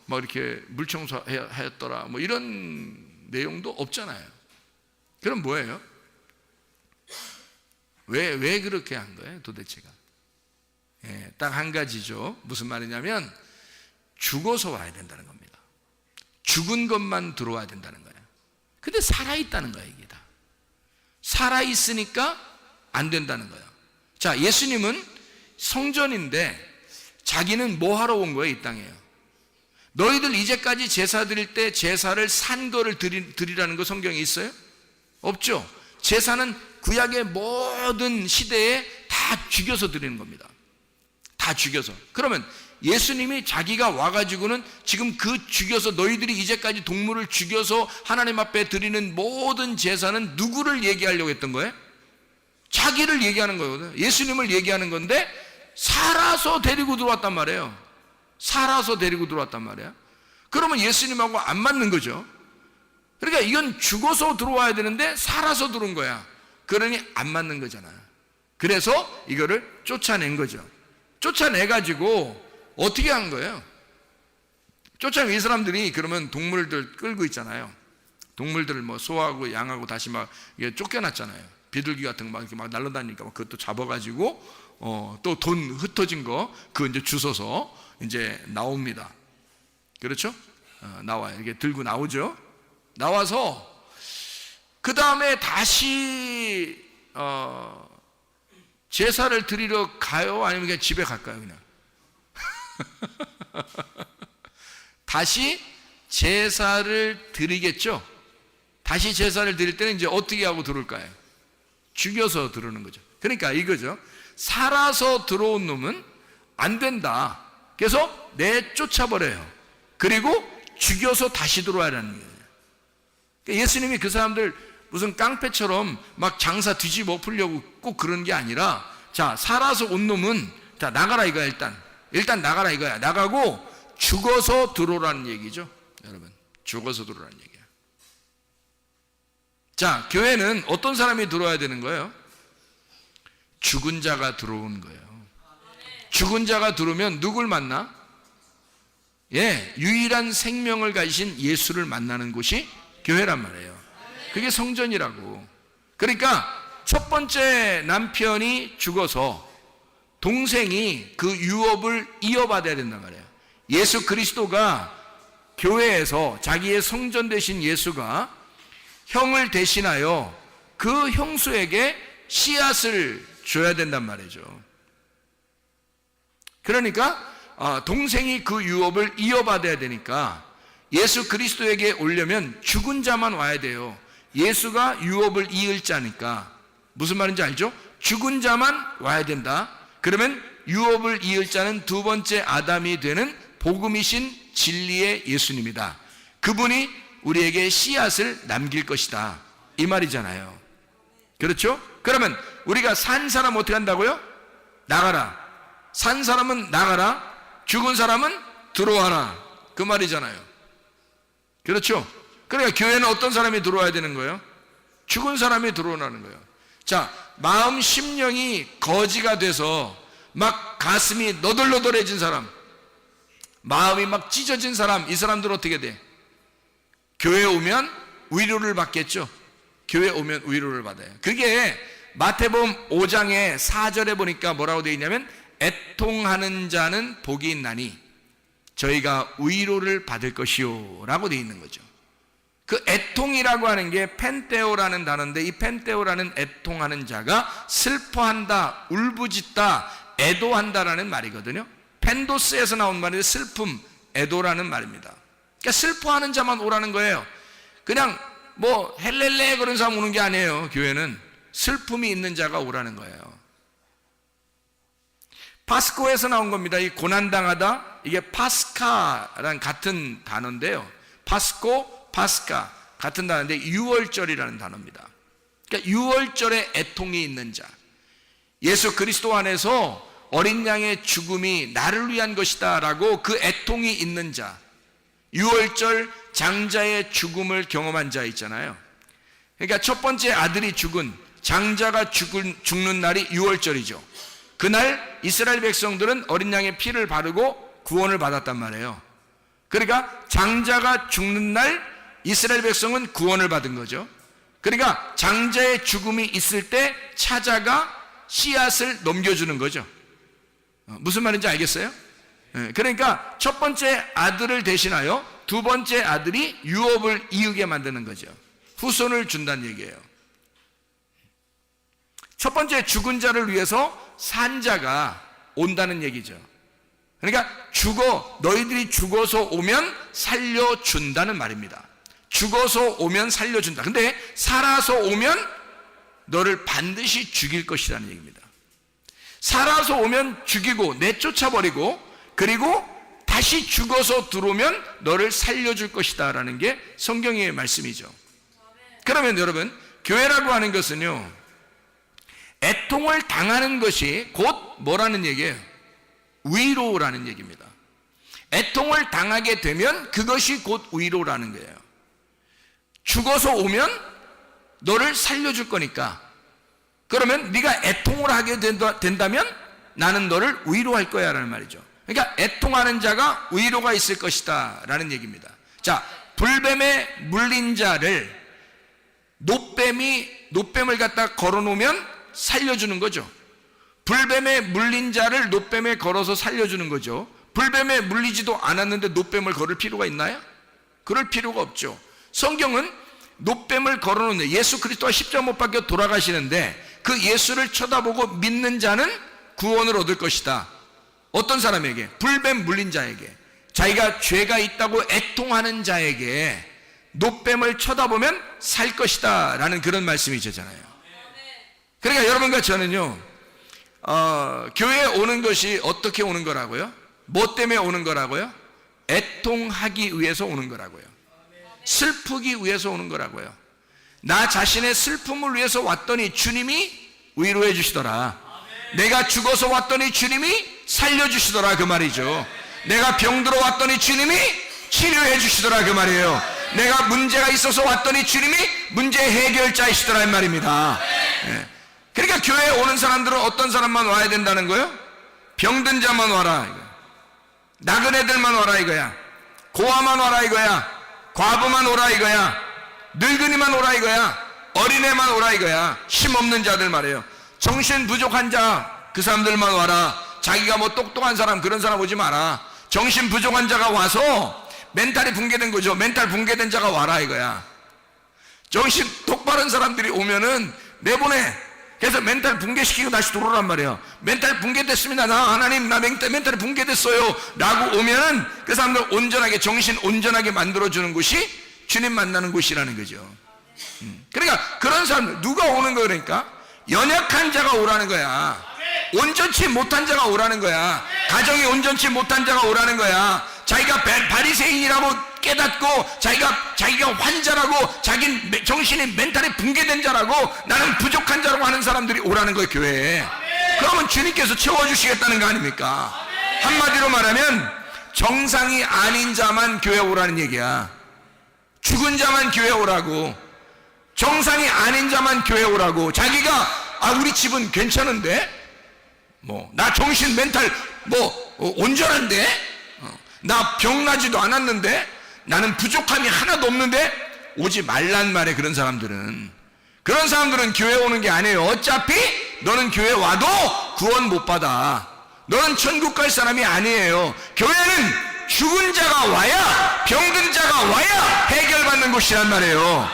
이렇게 물청소 했더라. 뭐 이런 내용도 없잖아요. 그럼 뭐예요? 왜 그렇게 한 거예요? 도대체가? 예, 딱 한 가지죠. 무슨 말이냐면 죽어서 와야 된다는 겁니다. 죽은 것만 들어와야 된다는 거예요. 근데 살아있다는 거예요. 이게 다 살아있으니까 안 된다는 거예요. 자, 예수님은 성전인데 자기는 뭐 하러 온 거예요? 이 땅에요. 너희들 이제까지 제사 드릴 때 제사를 산 거를 드리라는 거 성경에 있어요? 없죠. 제사는 구약의 모든 시대에 다 죽여서 드리는 겁니다. 다 죽여서. 그러면 예수님이 자기가 와가지고는 지금 그 죽여서, 너희들이 이제까지 동물을 죽여서 하나님 앞에 드리는 모든 제사는 누구를 얘기하려고 했던 거예요? 자기를 얘기하는 거거든요. 예수님을 얘기하는 건데 살아서 데리고 들어왔단 말이에요. 살아서 데리고 들어왔단 말이에요. 그러면 예수님하고 안 맞는 거죠. 그러니까 이건 죽어서 들어와야 되는데 살아서 들어온 거야. 그러니 안 맞는 거잖아요. 그래서 이거를 쫓아낸 거죠. 쫓아내가지고 어떻게 한 거예요? 쫓아낸 이 사람들이 그러면 동물들 끌고 있잖아요. 동물들을 뭐 소하고 양하고 다시 막 이게 쫓겨났잖아요. 비둘기 같은 거 막 이렇게 막 날아다니니까 막 그것도 잡아가지고 또 돈 흩어진 거 그거 이제 주워서 이제 나옵니다. 그렇죠? 나와요. 이렇게 들고 나오죠. 나와서 그 다음에 다시 제사를 드리러 가요? 아니면 그냥 집에 갈까요? 그냥 다시 제사를 드리겠죠. 다시 제사를 드릴 때는 이제 어떻게 하고 들어올까요? 죽여서 들어오는 거죠. 그러니까 이거죠. 살아서 들어온 놈은 안 된다. 그래서 내쫓아버려요. 그리고 죽여서 다시 들어와라는 거예요. 그러니까 예수님이 그 사람들 무슨 깡패처럼 막 장사 뒤집어 엎으려고 꼭 그런 게 아니라, 자, 살아서 온 놈은 자, 나가라 이거야. 일단 나가라 이거야. 나가고 죽어서 들어오라는 얘기죠. 여러분, 죽어서 들어오라는 얘기야. 자, 교회는 어떤 사람이 들어와야 되는 거예요? 죽은 자가 들어오는 거예요. 죽은 자가 들어오면 누굴 만나? 유일한 생명을 가지신 예수를 만나는 곳이 교회란 말이에요. 그게 성전이라고. 그러니까 첫 번째 남편이 죽어서 동생이 그 유업을 이어받아야 된단 말이에요. 예수 그리스도가 교회에서 자기의 성전 되신 예수가 형을 대신하여 그 형수에게 씨앗을 줘야 된단 말이죠. 그러니까 동생이 그 유업을 이어받아야 되니까 예수 그리스도에게 오려면 죽은 자만 와야 돼요. 예수가 유업을 이을 자니까. 무슨 말인지 알죠? 죽은 자만 와야 된다. 그러면 유업을 이을 자는 두 번째 아담이 되는 복음이신 진리의 예수님이다. 그분이 우리에게 씨앗을 남길 것이다, 이 말이잖아요. 그렇죠? 그러면 우리가 산 사람 어떻게 한다고요? 나가라. 산 사람은 나가라, 죽은 사람은 들어와라, 그 말이잖아요. 그렇죠? 그러니까 교회는 어떤 사람이 들어와야 되는 거예요? 죽은 사람이 들어오라는 거예요. 자, 마음 심령이 거지가 돼서 막 가슴이 너덜너덜해진 사람, 마음이 막 찢어진 사람, 이 사람들은 어떻게 돼? 교회에 오면 위로를 받겠죠. 교회에 오면 위로를 받아요. 그게 마태복음 5장의 4절에 보니까 뭐라고 되어 있냐면, 애통하는 자는 복이 있나니 저희가 위로를 받을 것이요 라고 되어 있는 거죠. 그 애통이라고 하는 게 펜테오라는 단어인데, 이 펜테오라는 애통하는 자가 슬퍼한다, 울부짖다, 애도한다라는 말이거든요. 펜도스에서 나온 말이 슬픔, 애도라는 말입니다. 그러니까 슬퍼하는 자만 오라는 거예요. 그냥 뭐 헬렐레 그런 사람 오는 게 아니에요. 교회는 슬픔이 있는 자가 오라는 거예요. 파스코에서 나온 겁니다. 이 고난당하다, 이게 파스카랑 같은 단어인데요. 파스코, 파스카 같은 단어인데 6월절이라는 단어입니다. 그러니까 6월절에 애통이 있는 자, 예수 그리스도 안에서 어린 양의 죽음이 나를 위한 것이다 라고 그 애통이 있는 자, 6월절 장자의 죽음을 경험한 자 있잖아요. 그러니까 첫 번째 아들이 죽은, 장자가 죽는 날이 6월절이죠. 그날 이스라엘 백성들은 어린 양의 피를 바르고 구원을 받았단 말이에요. 그러니까 장자가 죽는 날 이스라엘 백성은 구원을 받은 거죠. 그러니까 장자의 죽음이 있을 때 찾아가 씨앗을 넘겨주는 거죠. 무슨 말인지 알겠어요? 그러니까 첫 번째 아들을 대신하여 두 번째 아들이 유업을 이으게 만드는 거죠. 후손을 준다는 얘기예요. 첫 번째 죽은 자를 위해서 산자가 온다는 얘기죠. 그러니까 너희들이 죽어서 오면 살려준다는 말입니다. 죽어서 오면 살려준다. 근데 살아서 오면 너를 반드시 죽일 것이라는 얘기입니다. 살아서 오면 죽이고 내쫓아버리고, 그리고 다시 죽어서 들어오면 너를 살려줄 것이다 라는 게 성경의 말씀이죠. 그러면 여러분, 교회라고 하는 것은요, 애통을 당하는 것이 곧 뭐라는 얘기예요? 위로라는 얘기입니다. 애통을 당하게 되면 그것이 곧 위로라는 거예요. 죽어서 오면 너를 살려줄 거니까, 그러면 네가 애통을 하게 된다면 나는 너를 위로할 거야 라는 말이죠. 그러니까 애통하는 자가 위로가 있을 것이다 라는 얘기입니다. 자, 불뱀에 물린 자를 노뱀을 갖다 걸어놓으면 살려주는 거죠. 불뱀에 물린 자를 노뱀에 걸어서 살려주는 거죠. 불뱀에 물리지도 않았는데 노뱀을 걸을 필요가 있나요? 그럴 필요가 없죠. 성경은 노뱀을 걸어놓는, 예수 그리스도가 십자가 못 박혀 돌아가시는데 그 예수를 쳐다보고 믿는 자는 구원을 얻을 것이다. 어떤 사람에게? 불뱀 물린 자에게. 자기가 죄가 있다고 애통하는 자에게 노뱀을 쳐다보면 살 것이다 라는 그런 말씀이잖아요. 그러니까 여러분과 저는요, 교회에 오는 것이 어떻게 오는 거라고요? 뭐 때문에 오는 거라고요? 애통하기 위해서 오는 거라고요. 슬프기 위해서 오는 거라고요. 나 자신의 슬픔을 위해서 왔더니 주님이 위로해 주시더라. 내가 죽어서 왔더니 주님이 살려주시더라, 그 말이죠. 내가 병들어 왔더니 주님이 치료해 주시더라, 그 말이에요. 내가 문제가 있어서 왔더니 주님이 문제 해결자이시더라, 이 말입니다. 그러니까 교회에 오는 사람들은 어떤 사람만 와야 된다는 거예요? 병든 자만 와라, 나그네들만 와라 이거야. 고아만 와라 이거야. 과부만 오라 이거야. 늙은이만 오라 이거야. 어린애만 오라 이거야. 힘없는 자들 말이에요. 정신 부족한 자, 그 사람들만 와라. 자기가 뭐 똑똑한 사람, 그런 사람 오지 마라. 정신 부족한 자가 와서 멘탈이 붕괴된 거죠. 멘탈 붕괴된 자가 와라 이거야. 정신 똑바른 사람들이 오면은 내보내. 그래서 멘탈 붕괴시키고 다시 들어오란 말이에요. 멘탈 붕괴됐습니다. 나 하나님, 나 멘탈이 붕괴됐어요 라고 오면은 그 사람들 온전하게, 정신 온전하게 만들어주는 곳이 주님 만나는 곳이라는 거죠. 그러니까 그런 사람들, 누가 오는 거예요? 그러니까 연약한 자가 오라는 거야. 온전치 못한 자가 오라는 거야. 가정이 온전치 못한 자가 오라는 거야. 자기가 바리새인이라고 깨닫고 자기가 환자라고, 자기 정신이 멘탈이 붕괴된 자라고, 나는 부족한 자라고 하는 사람들이 오라는 거예요, 교회에. 그러면 주님께서 채워주시겠다는 거 아닙니까? 한마디로 말하면 정상이 아닌 자만 교회 오라는 얘기야. 죽은 자만 교회 오라고, 정상이 아닌 자만 교회 오라고. 자기가 우리 집은 괜찮은데, 나 정신 멘탈 온전한데, 나 병나지도 않았는데, 나는 부족함이 하나도 없는데 오지 말란 말에. 그런 사람들은 교회 오는 게 아니에요. 어차피 너는 교회 와도 구원 못 받아. 너는 천국 갈 사람이 아니에요. 교회는 죽은 자가 와야, 병든 자가 와야 해결받는 곳이란 말이에요.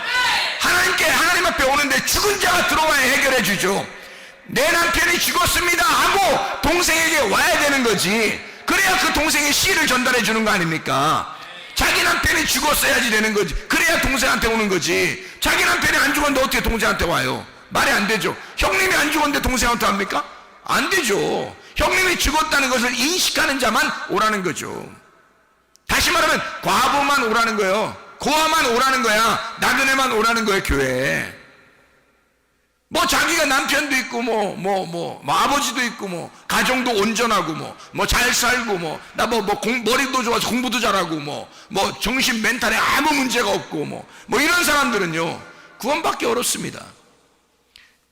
하나님 앞에 오는데 죽은 자가 들어와야 해결해 주죠. 내 남편이 죽었습니다 하고 동생에게 와야 되는 거지. 그래야 그 동생의 씨를 전달해 주는 거 아닙니까? 자기 남편이 죽었어야지 되는 거지. 그래야 동생한테 오는 거지. 자기 남편이 안 죽었는데 어떻게 동생한테 와요? 말이 안 되죠. 형님이 안 죽었는데 동생한테 합니까? 안 되죠. 형님이 죽었다는 것을 인식하는 자만 오라는 거죠. 다시 말하면 과부만 오라는 거예요. 고아만 오라는 거야. 나그네만 오라는 거예요, 교회에. 자기가 남편도 있고, 아버지도 있고, 가정도 온전하고, 잘 살고, 머리도 좋아서 공부도 잘하고, 정신 멘탈에 아무 문제가 없고, 이런 사람들은요, 구원받기 어렵습니다.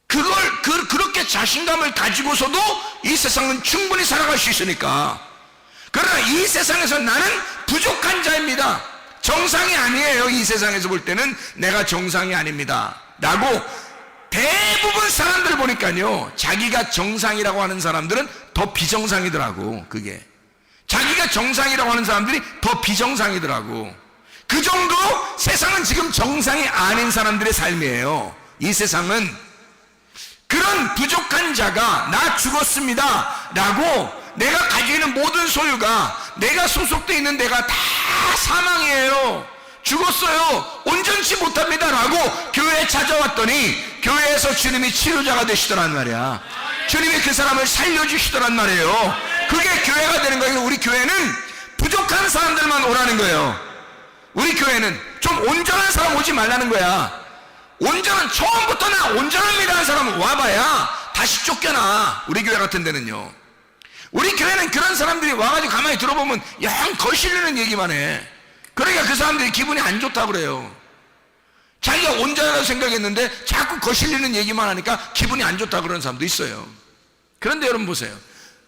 그렇게 자신감을 가지고서도 이 세상은 충분히 살아갈 수 있으니까. 그러나 이 세상에서 나는 부족한 자입니다. 정상이 아니에요. 이 세상에서 볼 때는 내가 정상이 아닙니다 라고 대부분 사람들 보니까요, 자기가 정상이라고 하는 사람들은 더 비정상이더라고. 그게 자기가 정상이라고 하는 사람들이 더 비정상이더라고. 그 정도로 세상은 지금 정상이 아닌 사람들의 삶이에요. 이 세상은 그런 부족한 자가 나 죽었습니다 라고, 내가 가지고 있는 모든 소유가, 내가 소속되어 있는 데가 다 사망이에요, 죽었어요, 온전치 못합니다 라고 교회에 찾아왔더니 교회에서 주님이 치료자가 되시더란 말이야. 주님이 그 사람을 살려주시더란 말이에요. 그게 교회가 되는 거예요. 우리 교회는 부족한 사람들만 오라는 거예요. 우리 교회는 좀 온전한 사람 오지 말라는 거야. 처음부터 나 온전합니다 하는 사람은 와봐야 다시 쫓겨나. 우리 교회 같은 데는요. 우리 교회는 그런 사람들이 와가지고 가만히 들어보면 영 거실리는 얘기만 해. 그러니까 그 사람들이 기분이 안 좋다고 그래요. 자기가 온전하다고 생각했는데 자꾸 거실리는 얘기만 하니까 기분이 안 좋다고 그러는 사람도 있어요. 그런데 여러분 보세요.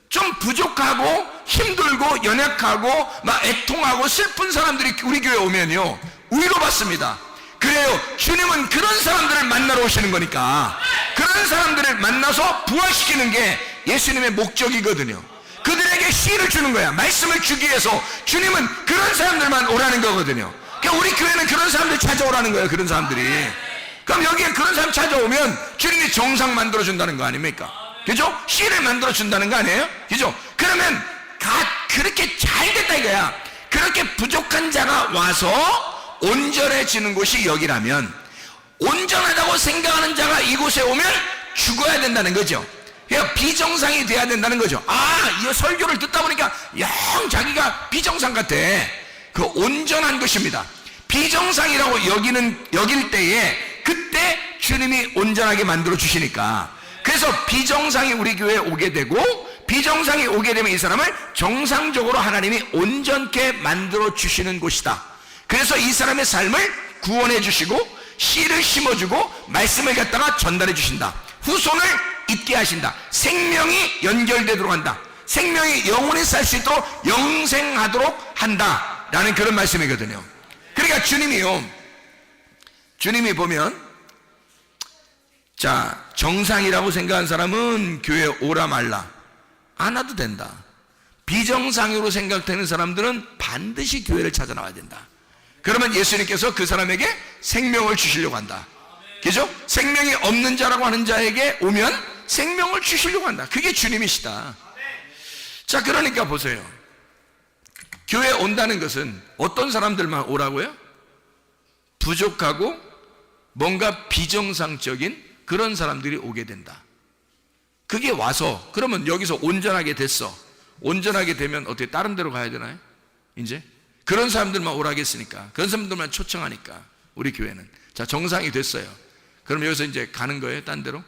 좀 부족하고 힘들고 연약하고 애통하고 슬픈 사람들이 우리 교회에 오면요, 위로받습니다. 그래요. 주님은 그런 사람들을 만나러 오시는 거니까, 그런 사람들을 만나서 부활시키는 게 예수님의 목적이거든요. 그들에게 씨를 주는 거야. 말씀을 주기 위해서 주님은 그런 사람들만 오라는 거거든요. 그러니까 우리 교회는 그런 사람들 찾아오라는 거예요. 그런 사람들이. 그럼 여기에 그런 사람 찾아오면 주님이 정상 만들어준다는 거 아닙니까? 그죠? 씨를 만들어준다는 거 아니에요? 그죠? 그러면 그렇게 잘 됐다 이거야. 그렇게 부족한 자가 와서 온전해지는 곳이 여기라면, 온전하다고 생각하는 자가 이곳에 오면 죽어야 된다는 거죠. 그러니까 비정상이 돼야 된다는 거죠. 이 설교를 듣다 보니까 영 자기가 비정상 같아. 그 온전한 것입니다. 비정상이라고 여길 때에 그때 주님이 온전하게 만들어 주시니까. 그래서 비정상이 우리 교회에 오게 되고, 비정상이 오게 되면 이 사람을 정상적으로 하나님이 온전케 만들어 주시는 곳이다. 그래서 이 사람의 삶을 구원해 주시고 씨를 심어주고 말씀을 갖다가 전달해 주신다. 후손을 있게 하신다. 생명이 연결되도록 한다. 생명이 영원히 살 수 있도록 영생하도록 한다 라는 그런 말씀이거든요. 그러니까 주님이요, 주님이 보면, 자, 정상이라고 생각한 사람은 교회에 오라 말라, 안 와도 된다. 비정상으로 생각되는 사람들은 반드시 교회를 찾아 나와야 된다. 그러면 예수님께서 그 사람에게 생명을 주시려고 한다. 그죠? 생명이 없는 자라고 하는 자에게 오면 생명을 주시려고 한다. 그게 주님이시다. 자, 그러니까 보세요. 교회에 온다는 것은 어떤 사람들만 오라고요? 부족하고 뭔가 비정상적인 그런 사람들이 오게 된다. 그게 와서, 그러면 여기서 온전하게 됐어. 온전하게 되면 어떻게 다른 데로 가야 되나요? 이제 그런 사람들만 오라겠으니까, 그런 사람들만 초청하니까 우리 교회는, 자, 정상이 됐어요. 그럼 여기서 이제 가는 거예요? 딴 데로?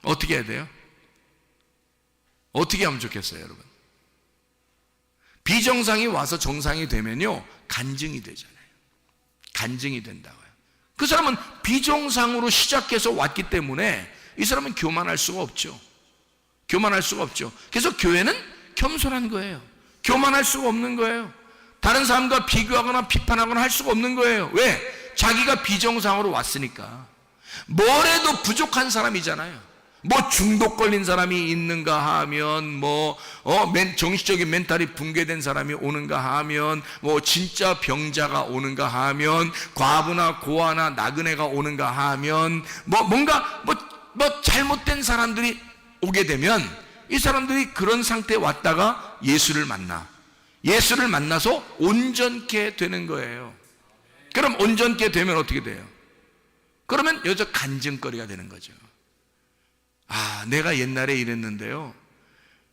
어떻게 해야 돼요? 어떻게 하면 좋겠어요, 여러분? 비정상이 와서 정상이 되면요, 간증이 되잖아요. 간증이 된다고요. 그 사람은 비정상으로 시작해서 왔기 때문에 이 사람은 교만할 수가 없죠. 교만할 수가 없죠. 그래서 교회는 겸손한 거예요. 교만할 수가 없는 거예요. 다른 사람과 비교하거나 비판하거나 할 수가 없는 거예요. 왜? 자기가 비정상으로 왔으니까. 뭘 해도 부족한 사람이잖아요. 뭐 중독 걸린 사람이 있는가 하면, 정신적인 멘탈이 붕괴된 사람이 오는가 하면, 진짜 병자가 오는가 하면, 과부나 고아나 나그네가 오는가 하면, 뭔가 잘못된 사람들이 오게 되면 이 사람들이 그런 상태에 왔다가 예수를 만나서 온전케 되는 거예요. 그럼 온전케 되면 어떻게 돼요? 그러면 여기서 간증거리가 되는 거죠. 아, 내가 옛날에 이랬는데요,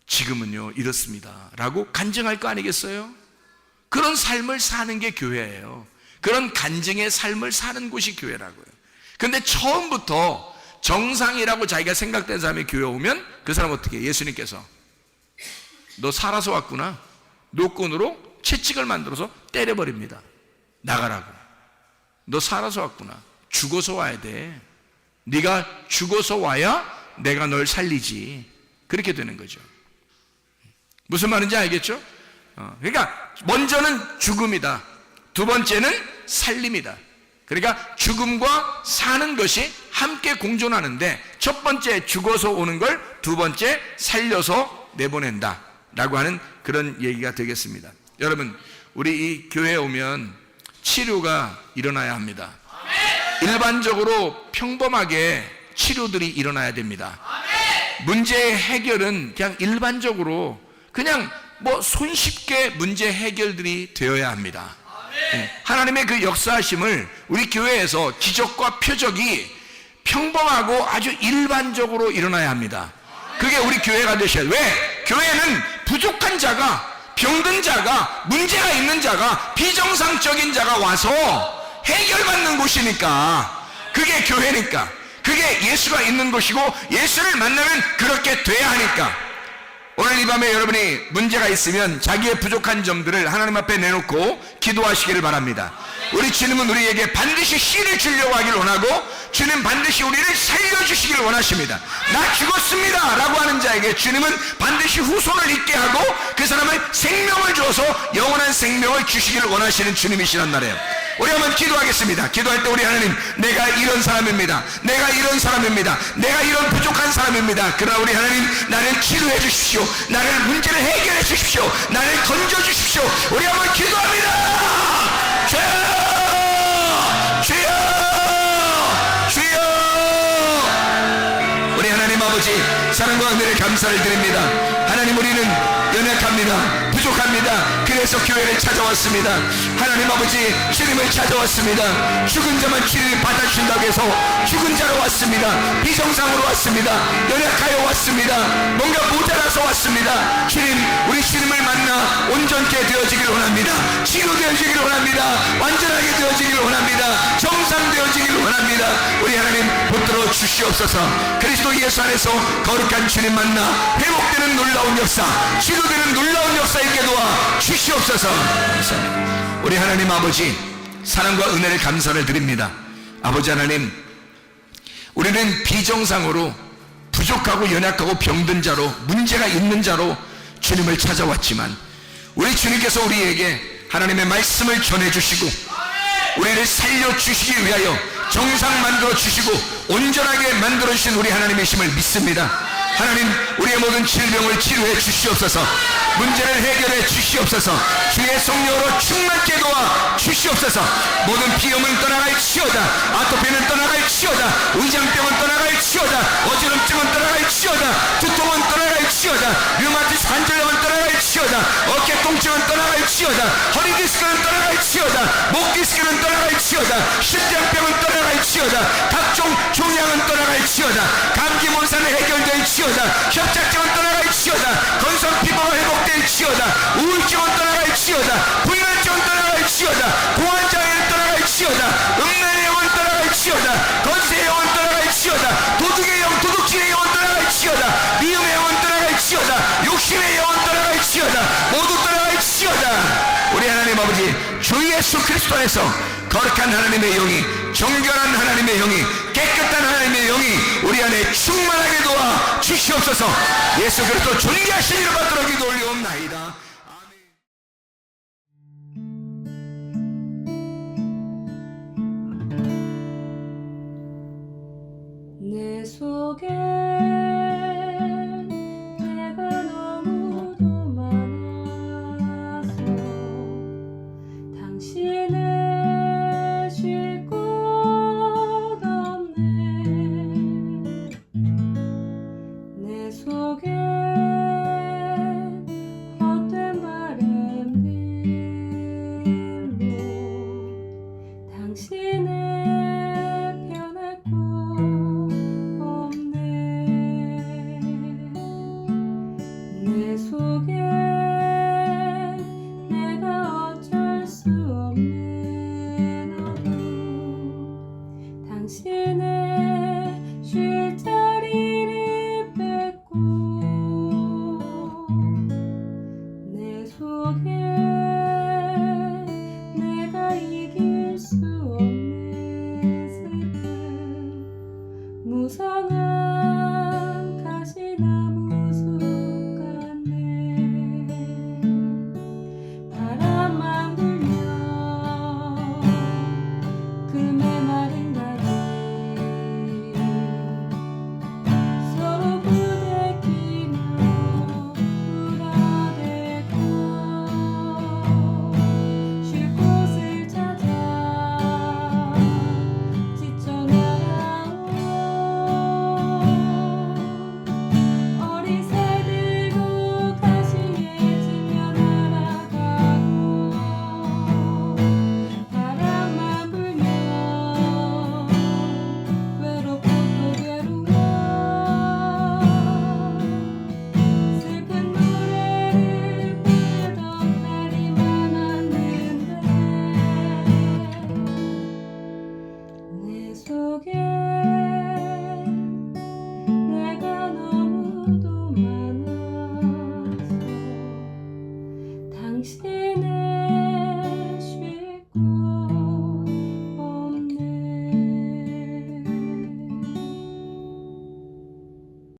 지금은요 이렇습니다 라고 간증할 거 아니겠어요? 그런 삶을 사는 게 교회예요. 그런 간증의 삶을 사는 곳이 교회라고요. 근데 처음부터 정상이라고 자기가 생각된 사람이 교회 오면 그 사람 어떻게 해요? 예수님께서 너 살아서 왔구나, 노끈으로 채찍을 만들어서 때려버립니다. 나가라고. 너 살아서 왔구나. 죽어서 와야 돼. 네가 죽어서 와야 내가 널 살리지. 그렇게 되는 거죠. 무슨 말인지 알겠죠? 그러니까 먼저는 죽음이다. 두 번째는 살림이다. 그러니까 죽음과 사는 것이 함께 공존하는데, 첫 번째 죽어서 오는 걸 두 번째 살려서 내보낸다 라고 하는 그런 얘기가 되겠습니다. 여러분, 우리 이 교회에 오면 치료가 일어나야 합니다. 일반적으로 평범하게 치료들이 일어나야 됩니다. 문제의 해결은 그냥 일반적으로 그냥 손쉽게 문제 해결들이 되어야 합니다. 하나님의 그 역사하심을 우리 교회에서 기적과 표적이 평범하고 아주 일반적으로 일어나야 합니다. 그게 우리 교회가 되셔야 돼요. 왜? 교회는 부족한 자가, 병든 자가, 문제가 있는 자가, 비정상적인 자가 와서 해결받는 곳이니까, 그게 교회니까, 그게 예수가 있는 곳이고, 예수를 만나면 그렇게 돼야 하니까. 오늘 이 밤에 여러분이 문제가 있으면 자기의 부족한 점들을 하나님 앞에 내놓고 기도하시기를 바랍니다. 우리 주님은 우리에게 반드시 씨를 주려고 하길 원하고, 주님 반드시 우리를 살려주시기를 원하십니다. 나 죽었습니다 라고 하는 자에게 주님은 반드시 후손을 있게 하고 그 사람을 생명을 주어서 영원한 생명을 주시기를 원하시는 주님이시란 말이에요. 우리 한번 기도하겠습니다. 기도할 때 우리 하나님, 내가 이런 사람입니다. 내가 이런 사람입니다. 내가 이런 부족한 사람입니다. 그러나 우리 하나님, 나를 치료해 주십시오. 나를 문제를 해결해 주십시오. 나를 건져 주십시오. 우리 한번 기도합니다. 주여, 주여, 주여. 우리 하나님 아버지, 사랑과 은혜를 감사를 드립니다. 하나님, 우리는 연약합니다. 부족합니다. 그래서 교회를 찾아왔습니다. 하나님 아버지, 주님을 찾아왔습니다. 죽은 자만 치료를 받아주신다고 해서 죽은 자로 왔습니다. 비정상으로 왔습니다. 연약하여 왔습니다. 뭔가 모자라서 왔습니다. 주님, 우리 주님을 만나 온전케 되어지기를 원합니다. 치료되어지기를 원합니다. 완전하게 되어지기를 원합니다. 정상되어지기를 원합니다. 우리 하나님 붙들어 주시옵소서. 그리스도 예수 안에서 거룩한 주님 만나 회복되는 놀라운 역사, 치료되는 놀라운 역사 있게 도와 주시옵소서. 우리 하나님 아버지, 사랑과 은혜를 감사를 드립니다. 아버지 하나님, 우리는 비정상으로 부족하고 연약하고 병든 자로, 문제가 있는 자로 주님을 찾아왔지만, 우리 주님께서 우리에게 하나님의 말씀을 전해주시고 우리를 살려주시기 위하여 정상 만들어 주시고 온전하게 만들어 주신 우리 하나님이심을 믿습니다. 하나님, 우리의 모든 질병을 치료해 주시옵소서. 문제를 해결해 주시옵소서. 주의 성령으로 충만케 도와 주시옵소서. 모든 비염은 떠나갈지어다. 아토피는 떠나갈지어다. 의장병은 떠나갈지어다. 어지럼증은 떠나갈지어다. 두통은 떠나갈지어다. 류마티스 관절염은 떠나갈지어다. 어깨 통증은 떠나갈지어다. 허리 디스크는 떠나갈지어다. 목 디스크는 떠나갈지어다. 심장병은 떠나갈지어다. 각종 종양은 떠나갈지어다. 감기 문사는 해결될지어다. 협착증은 떠나갈지어다. 건성 피부가 회복될지어다. 우울증은 떠나갈지어다. 불면증은 떠나갈지어다. 공황장애는 떠나갈지어다. 음란의 영은 떠나갈지어다. 거짓의 영은 떠나갈지어다. 도둑의 영, 도둑질의 영은 떠나갈지어다. 미움의 영은 떠나갈지어다. 욕심의 영은 떠나갈지어다. 모두 떠나갈지어다. 우리 하나님 아버지, 주 예수 그리스도 안에서 거룩한 하나님의 영이, 정결한 하나님의 영이, 깨끗한 하나님의 영이 우리 안에 충만하게 도와 주시옵소서. 예수 그리스도 존귀하신 이름 받들어 기도 올리옵나이다.